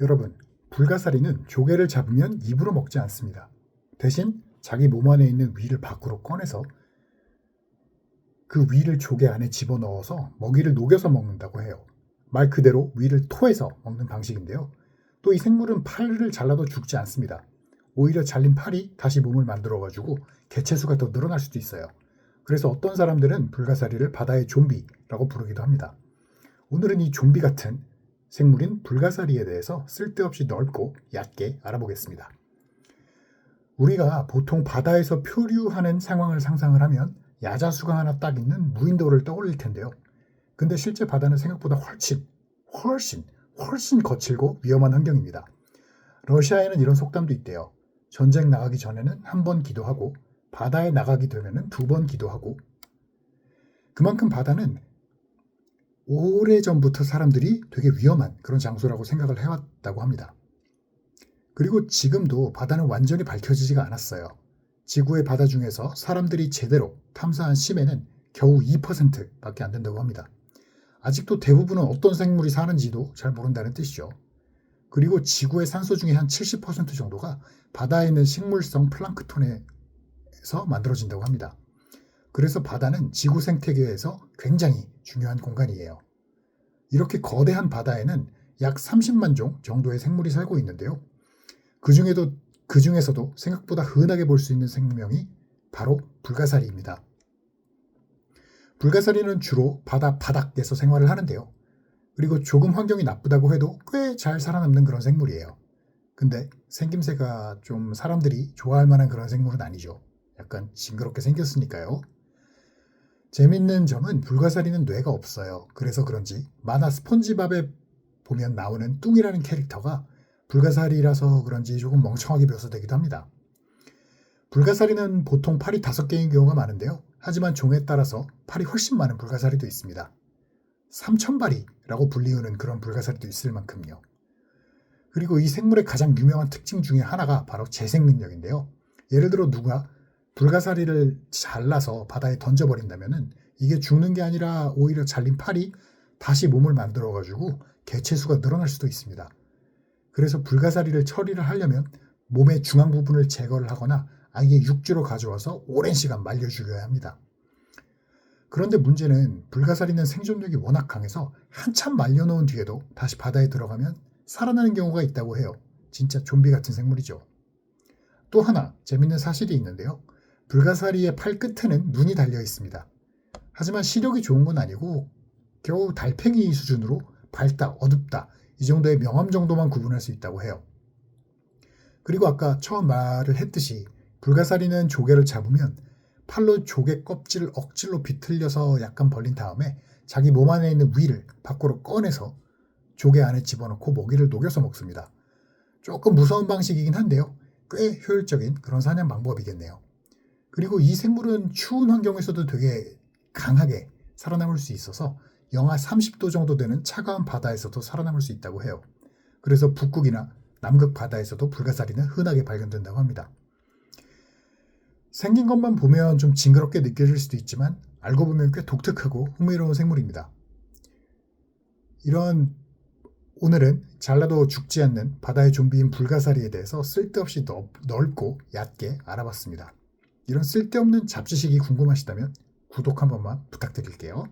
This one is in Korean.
여러분, 불가사리는 조개를 잡으면 입으로 먹지 않습니다. 대신 자기 몸 안에 있는 위를 밖으로 꺼내서 그 위를 조개 안에 집어넣어서 먹이를 녹여서 먹는다고 해요. 말 그대로 위를 토해서 먹는 방식인데요. 또 이 생물은 팔을 잘라도 죽지 않습니다. 오히려 잘린 팔이 다시 몸을 만들어가지고 개체수가 더 늘어날 수도 있어요. 그래서 어떤 사람들은 불가사리를 바다의 좀비라고 부르기도 합니다. 오늘은 이 좀비 같은 생물인 불가사리에 대해서 쓸데없이 넓고 얕게 알아보겠습니다. 우리가 보통 바다에서 표류하는 상황을 상상을 하면 야자수가 하나 딱 있는 무인도를 떠올릴 텐데요. 근데 실제 바다는 생각보다 훨씬 거칠고 위험한 환경입니다. 러시아에는 이런 속담도 있대요. 전쟁 나가기 전에는 한 번 기도하고 바다에 나가게 되면 두 번 기도하고, 그만큼 바다는 오래전부터 사람들이 되게 위험한 그런 장소라고 생각을 해왔다고 합니다. 그리고 지금도 바다는 완전히 밝혀지지가 않았어요. 지구의 바다 중에서 사람들이 제대로 탐사한 심해는 겨우 2%밖에 안 된다고 합니다. 아직도 대부분은 어떤 생물이 사는지도 잘 모른다는 뜻이죠. 그리고 지구의 산소 중에 한 70% 정도가 바다에 있는 식물성 플랑크톤에서 만들어진다고 합니다. 그래서 바다는 지구 생태계에서 굉장히 중요한 공간이에요. 이렇게 거대한 바다에는 약 30만 종 정도의 생물이 살고 있는데요. 그 중에서도 생각보다 흔하게 볼 수 있는 생명이 바로 불가사리입니다. 불가사리는 주로 바다 바닥에서 생활을 하는데요. 그리고 조금 환경이 나쁘다고 해도 꽤 잘 살아남는 그런 생물이에요. 근데 생김새가 좀 사람들이 좋아할 만한 그런 생물은 아니죠. 약간 징그럽게 생겼으니까요. 재밌는 점은 불가사리는 뇌가 없어요. 그래서 그런지 만화 스폰지밥에 보면 나오는 뚱이라는 캐릭터가 불가사리라서 그런지 조금 멍청하게 묘사되기도 합니다. 불가사리는 보통 팔이 5개인 경우가 많은데요. 하지만 종에 따라서 팔이 훨씬 많은 불가사리도 있습니다. 3,000발이라고 불리우는 그런 불가사리도 있을 만큼요. 그리고 이 생물의 가장 유명한 특징 중에 하나가 바로 재생 능력인데요. 예를 들어 누가 불가사리를 잘라서 바다에 던져버린다면 이게 죽는 게 아니라 오히려 잘린 팔이 다시 몸을 만들어가지고 개체수가 늘어날 수도 있습니다. 그래서 불가사리를 처리를 하려면 몸의 중앙 부분을 제거를 하거나 아예 육지로 가져와서 오랜 시간 말려 죽여야 합니다. 그런데 문제는 불가사리는 생존력이 워낙 강해서 한참 말려놓은 뒤에도 다시 바다에 들어가면 살아나는 경우가 있다고 해요. 진짜 좀비 같은 생물이죠. 또 하나 재밌는 사실이 있는데요. 불가사리의 팔 끝에는 눈이 달려 있습니다. 하지만 시력이 좋은 건 아니고 겨우 달팽이 수준으로 밝다, 어둡다 이 정도의 명암 정도만 구분할 수 있다고 해요. 그리고 아까 처음 말을 했듯이 불가사리는 조개를 잡으면 팔로 조개 껍질을 억지로 비틀려서 약간 벌린 다음에 자기 몸 안에 있는 위를 밖으로 꺼내서 조개 안에 집어넣고 먹이를 녹여서 먹습니다. 조금 무서운 방식이긴 한데요. 꽤 효율적인 그런 사냥 방법이겠네요. 그리고 이 생물은 추운 환경에서도 되게 강하게 살아남을 수 있어서 영하 30도 정도 되는 차가운 바다에서도 살아남을 수 있다고 해요. 그래서 북극이나 남극 바다에서도 불가사리는 흔하게 발견된다고 합니다. 생긴 것만 보면 좀 징그럽게 느껴질 수도 있지만 알고 보면 꽤 독특하고 흥미로운 생물입니다. 오늘은 잘라도 죽지 않는 바다의 좀비인 불가사리에 대해서 쓸데없이 넓고 얕게 알아봤습니다. 이런 쓸데없는 잡지식이 궁금하시다면 구독 한 번만 부탁드릴게요.